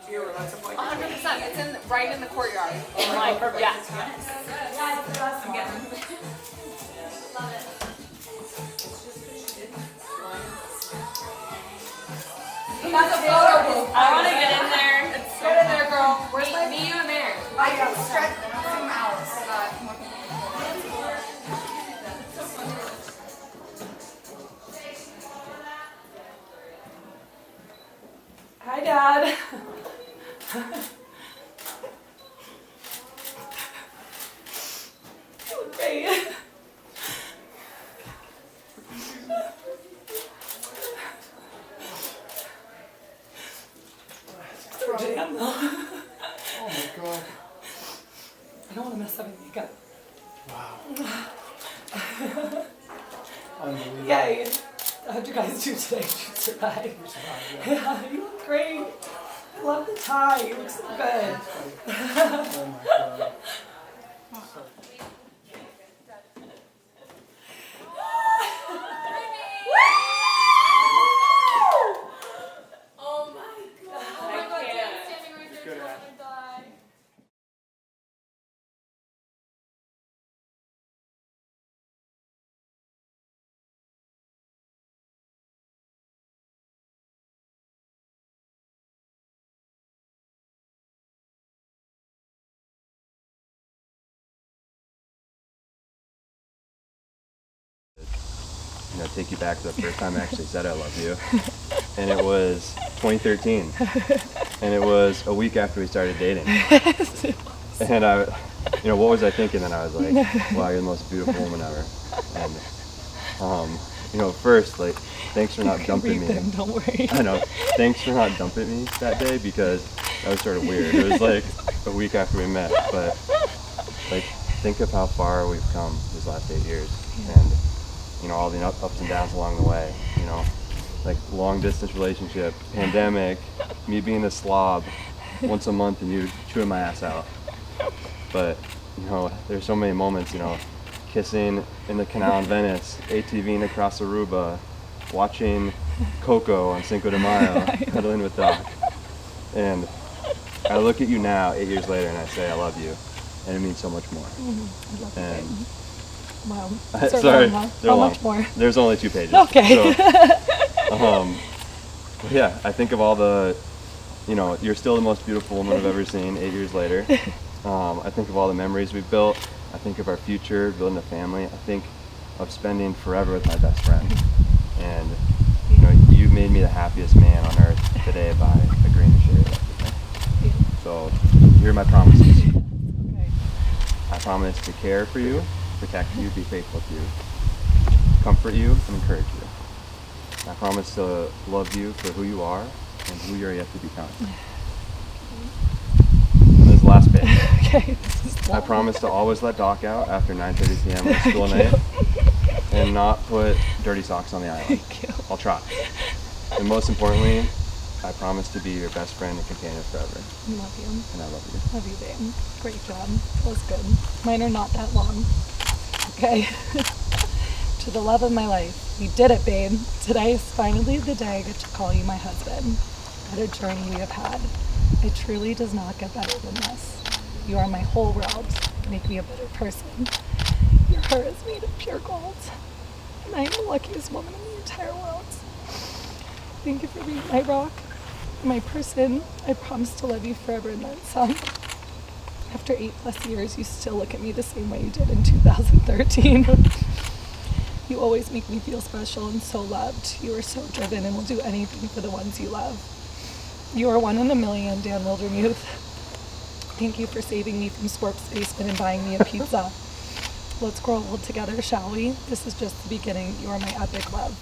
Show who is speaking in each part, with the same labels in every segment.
Speaker 1: Your roommate's appointment?
Speaker 2: 100%. It's right in the courtyard.
Speaker 1: Like, perfect.
Speaker 2: Yes.
Speaker 1: I'm getting it.
Speaker 2: Love it.
Speaker 1: That's a photo booth.
Speaker 2: I want to get in there.
Speaker 1: Get in there, girl. Where's my...
Speaker 2: Me, you, and Mary.
Speaker 1: I got stretch zoom out so that... Hi, Dad. You look great. So jam though.
Speaker 3: Oh my god.
Speaker 1: I don't want to mess up your makeup.
Speaker 3: Wow. Unbelievable.
Speaker 1: Yay. How'd you guys do today? Did you survive?
Speaker 3: You survived,
Speaker 1: Yeah, you look great. I love the tie. You look so good.
Speaker 3: Oh my god.
Speaker 2: Oh my god. Oh my god, Dan's standing right there
Speaker 3: Good
Speaker 2: trying to die.
Speaker 4: You know, take you back to the first time I actually said I love you. And it was 2013. And it was a week after we started dating. And I, you know, what was I thinking? And I was like, wow, you're the most beautiful woman ever. And, you know, first, like, thanks for not dumping me.
Speaker 1: Don't worry.
Speaker 4: I know. Thanks for not dumping me that day because that was sort of weird. It was like a week after we met. But, like, think of how far we've come these last 8 years. And, you know, all the ups and downs along the way, you know, like long distance relationship, pandemic, me being a slob once a month and you chewing my ass out. But, you know, there's so many moments, you know, kissing in the canal in Venice, ATVing across Aruba, watching Coco on Cinco de Mayo, cuddling with Doc. And I look at you now, 8 years later, and I say I love you, and it means so much more.
Speaker 1: I love
Speaker 4: And
Speaker 1: you. Wow.
Speaker 4: sorry,
Speaker 1: Long, huh?
Speaker 4: they're
Speaker 1: How
Speaker 4: long.
Speaker 1: much more?
Speaker 4: There's only 2 pages.
Speaker 1: Okay.
Speaker 4: So, but yeah, I think of all the, you know, you're still the most beautiful woman I've ever seen 8 years later. I think of all the memories we've built. I think of our future, building a family. I think of spending forever with my best friend. And, you know, you made me the happiest man on earth today by agreeing to share your life with me. So, here are my promises.
Speaker 1: Okay.
Speaker 4: I promise to care for you, protect you, be faithful to you, comfort you, and encourage you. I promise to love you for who you are and who you're yet to become. And this last bit.
Speaker 1: Okay. This is
Speaker 4: I
Speaker 1: long.
Speaker 4: promise to always let Doc out after 9:30 p.m. on a school night and not put dirty socks on the island.
Speaker 1: Thank you.
Speaker 4: I'll try. And most importantly, I promise to be your best friend and companion forever.
Speaker 1: I love you.
Speaker 4: And I love you.
Speaker 1: Love you, babe. Great job. That was good. Mine are not that long. Okay. To the love of my life. You did it, babe. Today is finally the day I get to call you my husband. What a journey we have had. It truly does not get better than this. You are my whole world. Make me a better person. Your heart is made of pure gold. And I am the luckiest woman in the entire world. Thank you for being my rock, my person. I promise to love you forever and then some. After 8+ years, you still look at me the same way you did in 2013. You always make me feel special and so loved. You are so driven and will do anything for the ones you love. You are one in a million, Dan Wildermuth. Thank you for saving me from Swarp's basement and buying me a pizza. Let's grow old together, shall we? This is just the beginning. You are my epic love.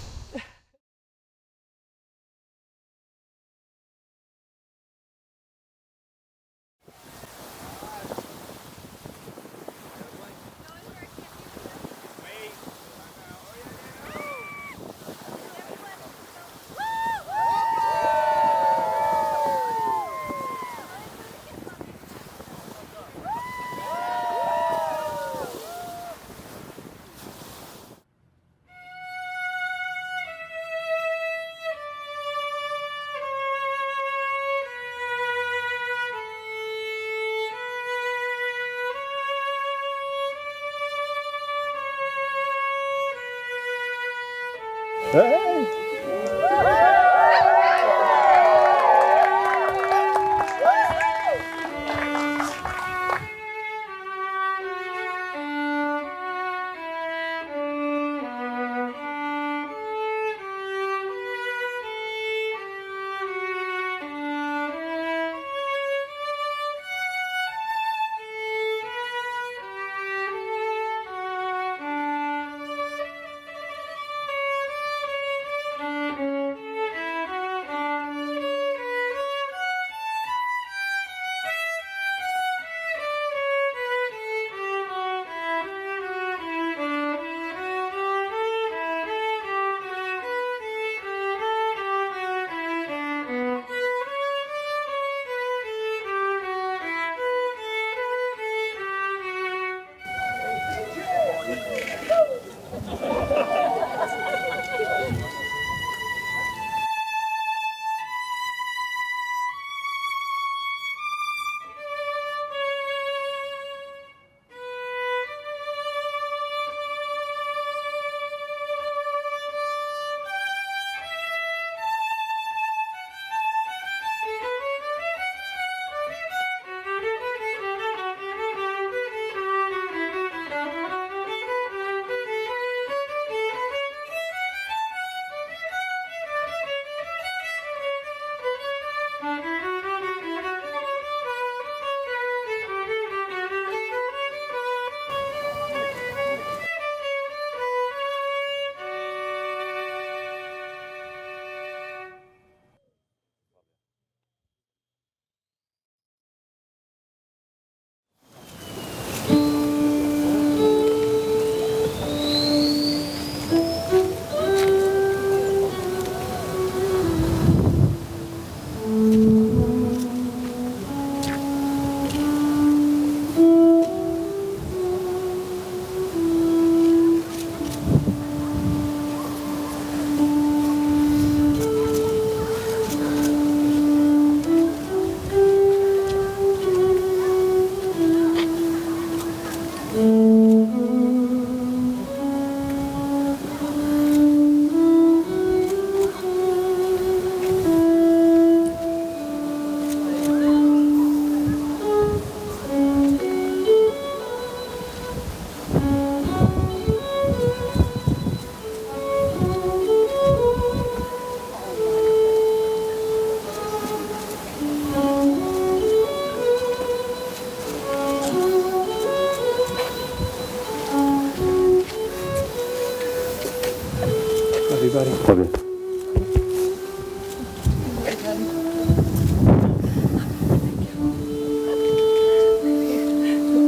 Speaker 3: Love you, buddy.
Speaker 4: Love you.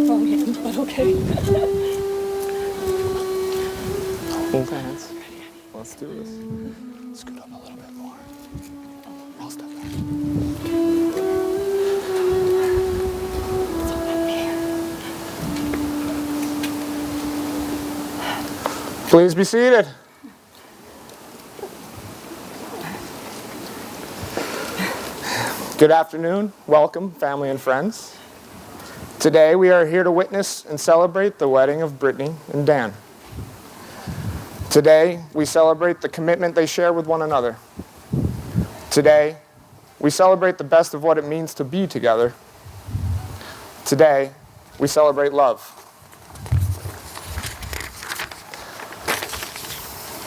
Speaker 1: Wrong hand, but okay.
Speaker 3: Hold hands. Let's do this. Scoot up a little bit more. I'll step back. Please be seated. Good afternoon. Welcome, family and friends. Today we are here to witness and celebrate the wedding of Brittany and Dan. Today we celebrate the commitment they share with one another. Today we celebrate the best of what it means to be together. Today we celebrate love.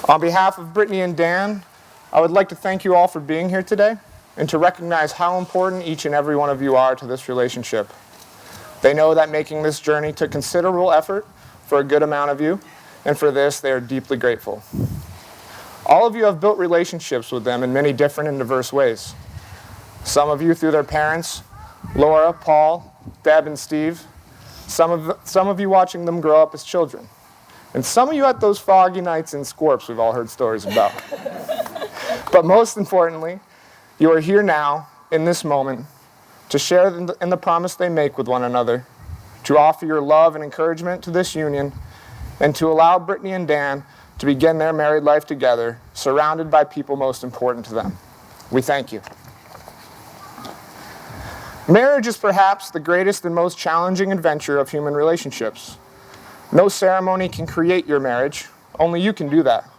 Speaker 3: On behalf of Brittany and Dan, I would like to thank you all for being here today and to recognize how important each and every one of you are to this relationship. They know that making this journey took considerable effort for a good amount of you, and for this they are deeply grateful. All of you have built relationships with them in many different and diverse ways. Some of you through their parents, Laura, Paul, Deb, and Steve. Some of you watching them grow up as children. And some of you at those foggy nights in Scorps we've all heard stories about. But most importantly, you are here now, in this moment, to share in the promise they make with one another, to offer your love and encouragement to this union, and to allow Brittany and Dan to begin their married life together, surrounded by people most important to them. We thank you. Marriage is perhaps the greatest and most challenging adventure of human relationships. No ceremony can create your marriage, only you can do that.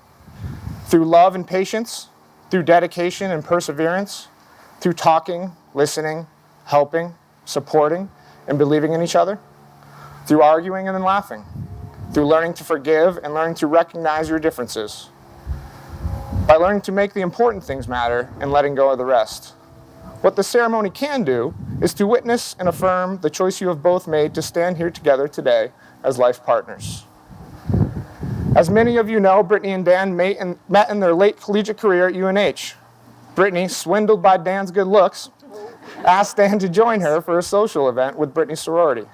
Speaker 3: Through love and patience, through dedication and perseverance, through talking, listening, helping, supporting, and believing in each other, through arguing and then laughing, through learning to forgive and learning to recognize your differences, by learning to make the important things matter and letting go of the rest. What the ceremony can do is to witness and affirm the choice you have both made to stand here together today as life partners. As many of you know, Brittany and Dan met in their late collegiate career at UNH. Brittany, swindled by Dan's good looks, asked Dan to join her for a social event with Brittany's sorority.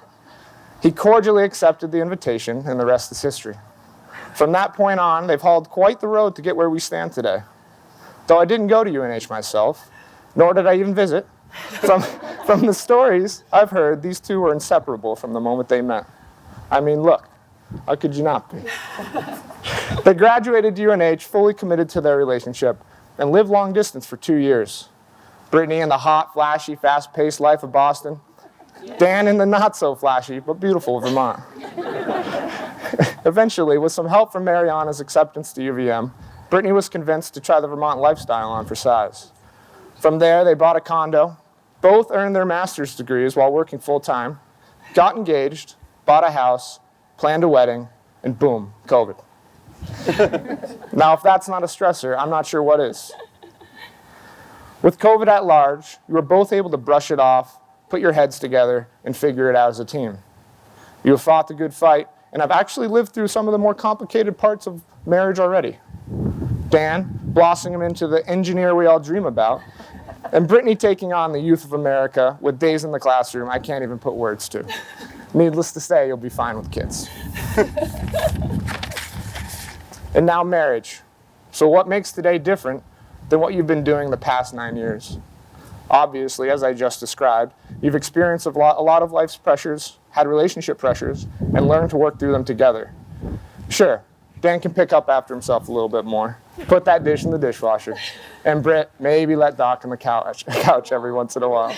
Speaker 3: He cordially accepted the invitation, and the rest is history. From that point on, they've hauled quite the road to get where we stand today. Though I didn't go to UNH myself, nor did I even visit, from the stories I've heard, these two were inseparable from the moment they met. I mean, look, how could you not be? They graduated UNH fully committed to their relationship and lived long distance for 2 years. Brittany in the hot, flashy, fast-paced life of Boston. Dan in the not-so-flashy, but beautiful Vermont. Eventually, with some help from Mariana's acceptance to UVM, Brittany was convinced to try the Vermont lifestyle on for size. From there, they bought a condo, both earned their master's degrees while working full-time, got engaged, bought a house, planned a wedding, and boom, COVID. Now, if that's not a stressor, I'm not sure what is. With COVID at large, you were both able to brush it off, put your heads together, and figure it out as a team. You have fought the good fight, and have actually lived through some of the more complicated parts of marriage already. Dan, blossoming into the engineer we all dream about, and Brittany taking on the youth of America with days in the classroom I can't even put words to. Needless to say, you'll be fine with kids. And now marriage. So what makes today different than what you've been doing the past 9 years? Obviously, as I just described, you've experienced a lot of life's pressures, had relationship pressures, and learned to work through them together. Sure, Dan can pick up after himself a little bit more, put that dish in the dishwasher, and Britt, maybe let Doc on the couch every once in a while.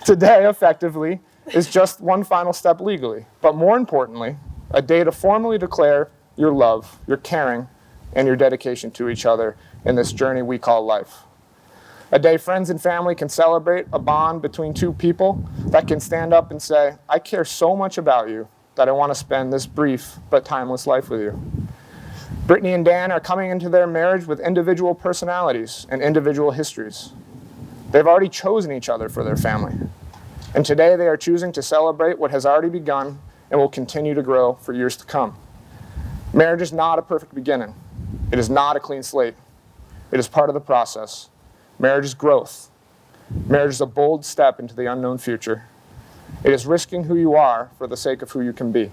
Speaker 3: Today, effectively, is just one final step legally, but more importantly, a day to formally declare your love, your caring, and your dedication to each other in this journey we call life. A day friends and family can celebrate a bond between two people that can stand up and say, I care so much about you that I want to spend this brief but timeless life with you. Brittany and Dan are coming into their marriage with individual personalities and individual histories. They've already chosen each other for their family. And today they are choosing to celebrate what has already begun and will continue to grow for years to come. Marriage is not a perfect beginning. It is not a clean slate. It is part of the process. Marriage is growth. Marriage is a bold step into the unknown future. It is risking who you are for the sake of who you can be.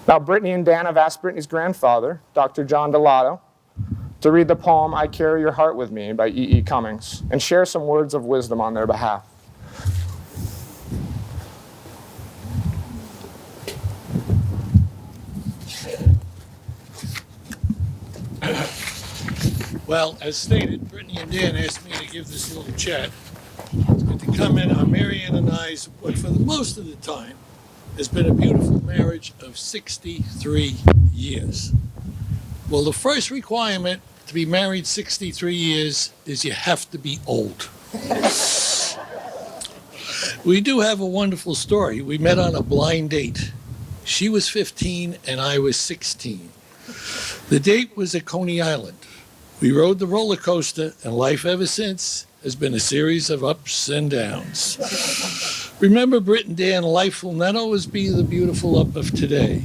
Speaker 3: Now, Brittany and Dan have asked Brittany's grandfather, Dr. John Delato, to read the poem, I Carry Your Heart With Me by E.E. Cummings, and share some words of wisdom on their behalf.
Speaker 5: Well, as stated, Brittany and Dan asked me to give this little chat and to comment on Marianne and I's, what for the most of the time has been a beautiful marriage of 63 years. Well, the first requirement to be married 63 years is you have to be old. We do have a wonderful story. We met on a blind date. She was 15 and I was 16. The date was at Coney Island. We rode the roller coaster, and life ever since has been a series of ups and downs. Remember, Britt and Dan, life will not always be the beautiful up of today.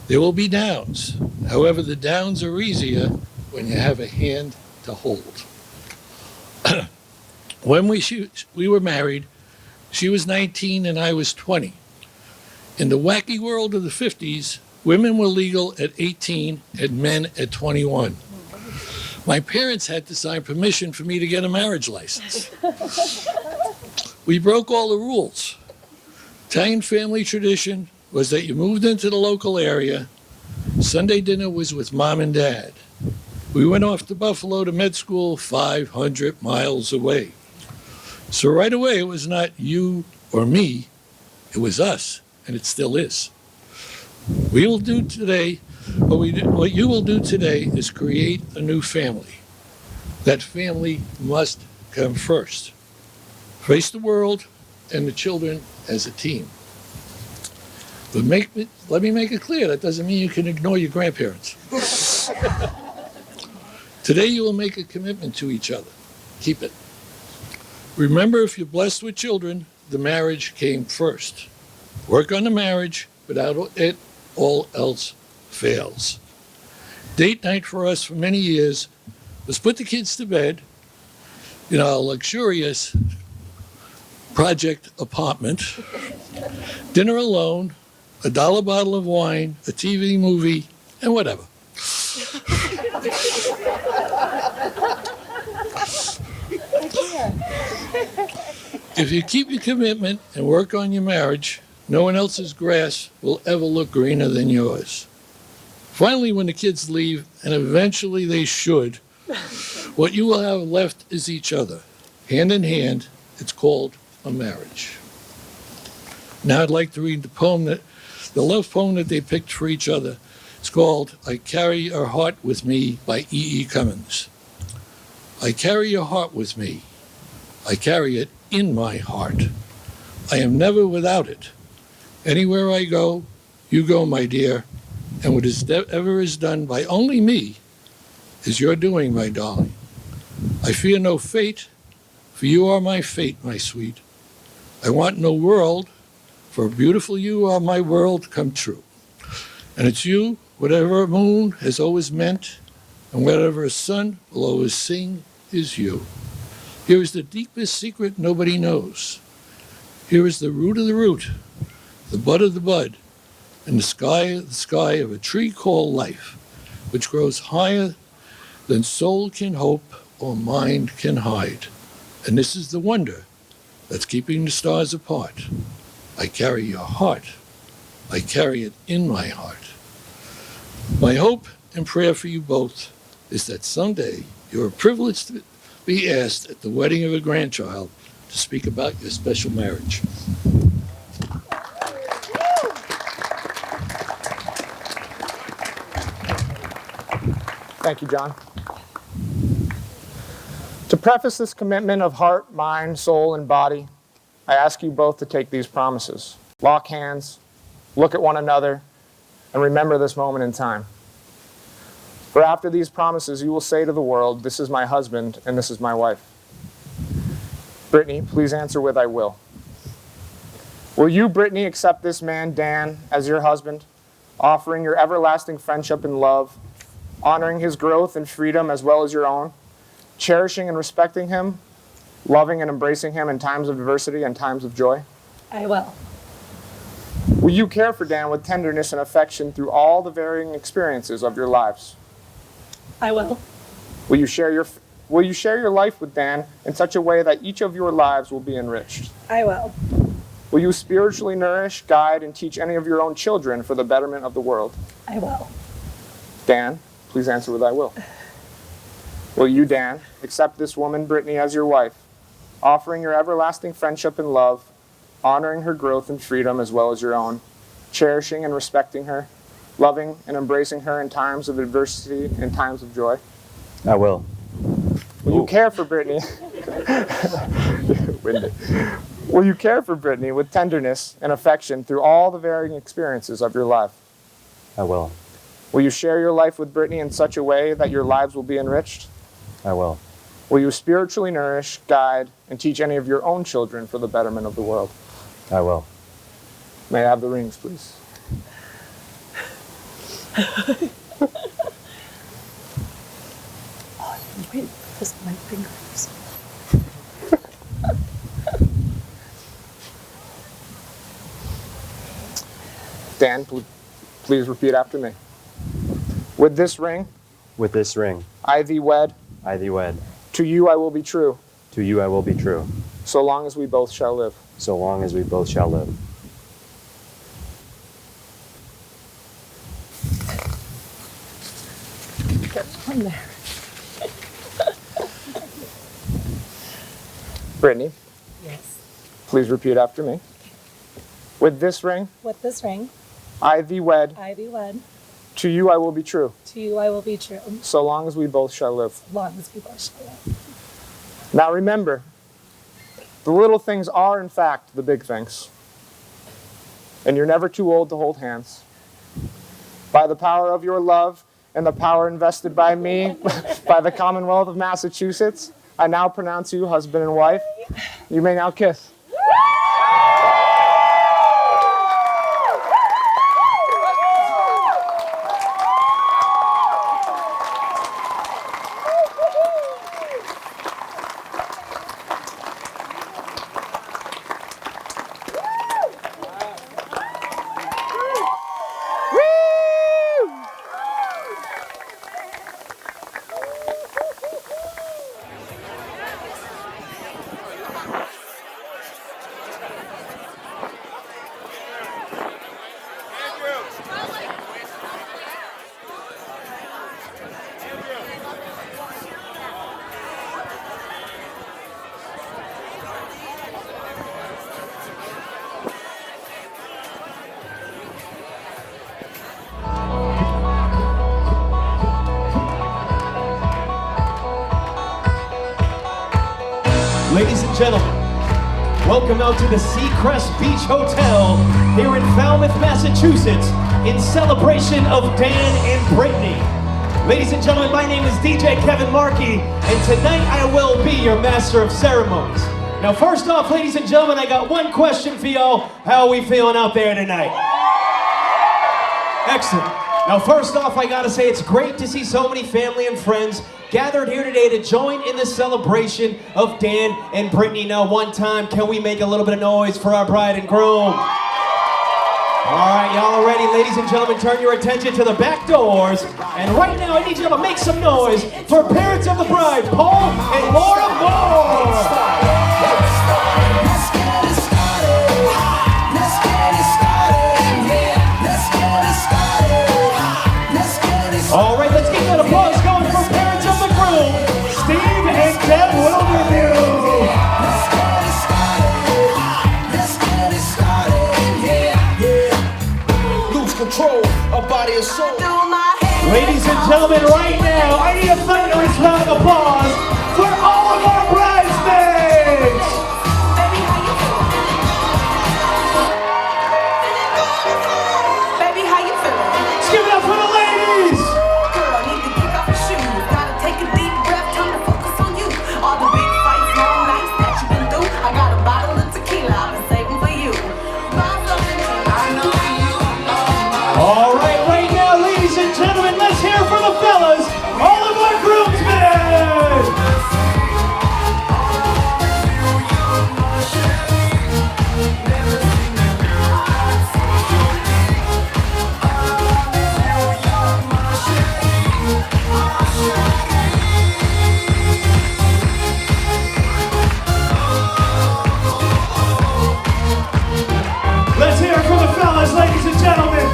Speaker 5: There will be downs. However, the downs are easier when you have a hand to hold. When we were married, she was 19 and I was 20. In the wacky world of the 50s, women were legal at 18 and men at 21. My parents had to sign permission for me to get a marriage license. We broke all the rules. Italian family tradition was that you moved into the local area. Sunday dinner was with mom and dad. We went off to Buffalo to med school 500 miles away. So right away, it was not you or me, it was us, and it still is. We will do today What you will do today is create a new family. That family must come first. Face the world and the children as a team. But let me make it clear, that doesn't mean you can ignore your grandparents. Today you will make a commitment to each other. Keep it. Remember, if you're blessed with children, the marriage came first. Work on the marriage, without it, all else fails. Date night for us for many years was put the kids to bed in our luxurious project apartment, dinner alone, $1 bottle of wine, a TV movie, and whatever. If you keep your commitment and work on your marriage, no one else's grass will ever look greener than yours. Finally, when the kids leave, and eventually they should, what you will have left is each other. Hand in hand, it's called a marriage. Now I'd like to read the love poem that they picked for each other. It's called I Carry Your Heart With Me by E. Cummings. I carry your heart with me. I carry it in my heart. I am never without it. Anywhere I go, you go, my dear, and whatever is done by only me is your doing, my darling. I fear no fate, for you are my fate, my sweet. I want no world, for beautiful you are my world come true. And it's you, whatever a moon has always meant, and whatever a sun will always sing, is you. Here is the deepest secret nobody knows. Here is the root of the root, the bud of the bud, and the sky of a tree called life, which grows higher than soul can hope or mind can hide. And this is the wonder that's keeping the stars apart. I carry your heart. I carry it in my heart. My hope and prayer for you both is that someday you are privileged to be asked at the wedding of a grandchild to speak about your special marriage.
Speaker 3: Thank you, John. To preface this commitment of heart, mind, soul, and body, I ask you both to take these promises. Lock hands, look at one another, and remember this moment in time. For after these promises, you will say to the world, this is my husband and this is my wife. Brittany, please answer with I will. Will you, Brittany, accept this man, Dan, as your husband, offering your everlasting friendship and love, honoring his growth and freedom as well as your own, cherishing and respecting him, loving and embracing him in times of adversity and times of joy?
Speaker 1: I will.
Speaker 3: Will you care for Dan with tenderness and affection through all the varying experiences of your lives?
Speaker 1: I will.
Speaker 3: Will you share your life with Dan in such a way that each of your lives will be enriched?
Speaker 1: I will.
Speaker 3: Will you spiritually nourish, guide, and teach any of your own children for the betterment of the world?
Speaker 1: I will.
Speaker 3: Dan, please answer with I will. Will you, Dan, accept this woman, Brittany, as your wife, offering your everlasting friendship and love, honoring her growth and freedom as well as your own, cherishing and respecting her, loving and embracing her in times of adversity and times of joy?
Speaker 4: I will.
Speaker 3: Will you care for Brittany? Will you care for Brittany with tenderness and affection through all the varying experiences of your life?
Speaker 4: I will.
Speaker 3: Will you share your life with Brittany in such a way that your lives will be enriched?
Speaker 4: I will.
Speaker 3: Will you spiritually nourish, guide, and teach any of your own children for the betterment of the world?
Speaker 4: I will.
Speaker 3: May I have the rings, please?
Speaker 1: Wait, just my fingers.
Speaker 3: Dan, please repeat after me. With this ring,
Speaker 4: With this ring,
Speaker 3: I thee wed.
Speaker 4: I thee wed.
Speaker 3: To you I will be true,
Speaker 4: To you I will be true,
Speaker 3: so long as we both shall live.
Speaker 4: so long as we both shall live.
Speaker 1: Get on there.
Speaker 3: Brittany,
Speaker 1: Yes.
Speaker 3: please repeat after me. With this ring,
Speaker 1: With this ring,
Speaker 3: I thee wed.
Speaker 1: I be wed.
Speaker 3: To you I will be true,
Speaker 1: To you I will be true,
Speaker 3: so long as we both shall live.
Speaker 1: as long as we both shall live.
Speaker 3: Now remember, the little things are in fact the big things. And you're never too old to hold hands. By the power of your love and the power invested by me, by the Commonwealth of Massachusetts, I now pronounce you husband and wife. You may now kiss.
Speaker 6: Ladies and gentlemen, welcome out to the Seacrest Beach Hotel here in Falmouth, Massachusetts, in celebration of Dan and Brittany. Ladies and gentlemen, my name is DJ Kevin Markey, and tonight I will be your master of ceremonies. Now, first off, ladies and gentlemen, I got one question for y'all. How are we feeling out there tonight? Excellent. Now, first off, I gotta say it's great to see so many family and friends gathered here today to join in the celebration of Dan and Brittany. Now, one time, can we make a little bit of noise for our bride and groom? All right, y'all are ready. Ladies and gentlemen, turn your attention to the back doors. And right now, I need you to make some noise for parents of the bride, Paul and Laura Moore. All right, let's get that applause going for parents of the groom, Steve and Deb Wilderview.
Speaker 7: Lose control of body and soul.
Speaker 6: Ladies and gentlemen, right now, I need a thunderous round of applause for all of our bridesmaids.
Speaker 2: Baby, how you feeling?
Speaker 6: Let's give it up for the ladies.
Speaker 2: Girl, need to kick off your shoes. Gotta take a deep breath, time to focus on you. All the big fights, long nights that you've been through. I got a bottle of tequila I've been saving for you. Buy something, I know you are.
Speaker 6: All right now, ladies and gentlemen, let's hear for the fellas, all of our groomsmen. Let's hear it for the fellas, ladies and gentlemen.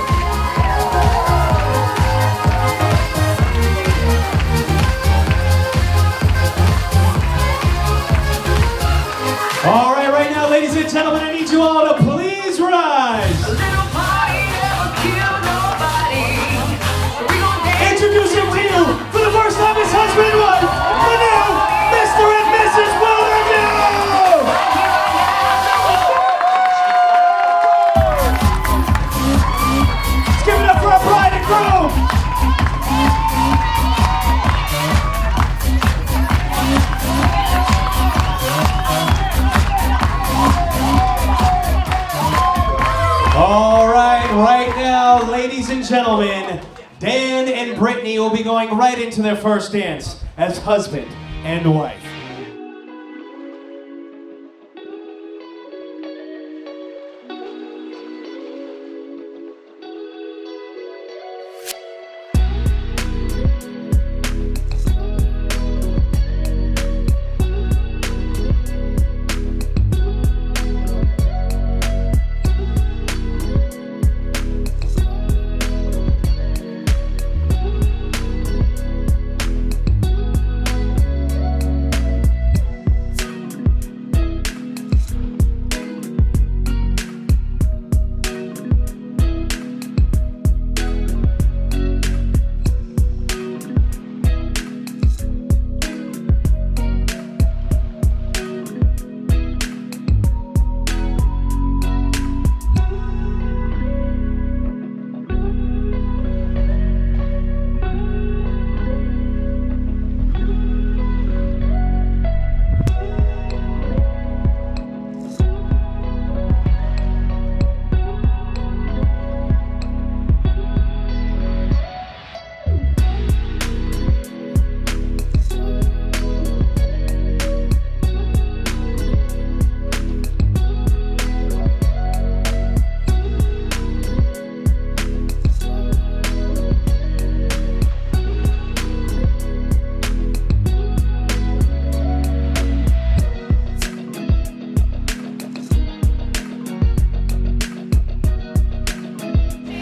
Speaker 6: All right now, ladies and gentlemen, I need you all to please rise.
Speaker 2: A little party never killed nobody. We gon' dance.
Speaker 6: Introducing to you, for the first time, his husband and wife, the new Mr. and Mrs. Wilderview. Let's give it up for our bride and groom. All right now, ladies and gentlemen, Dan and Brittany will be going right into their first dance as husband and wife.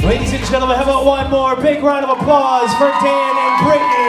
Speaker 6: Ladies and gentlemen, how about one more big round of applause for Dan and Brittany?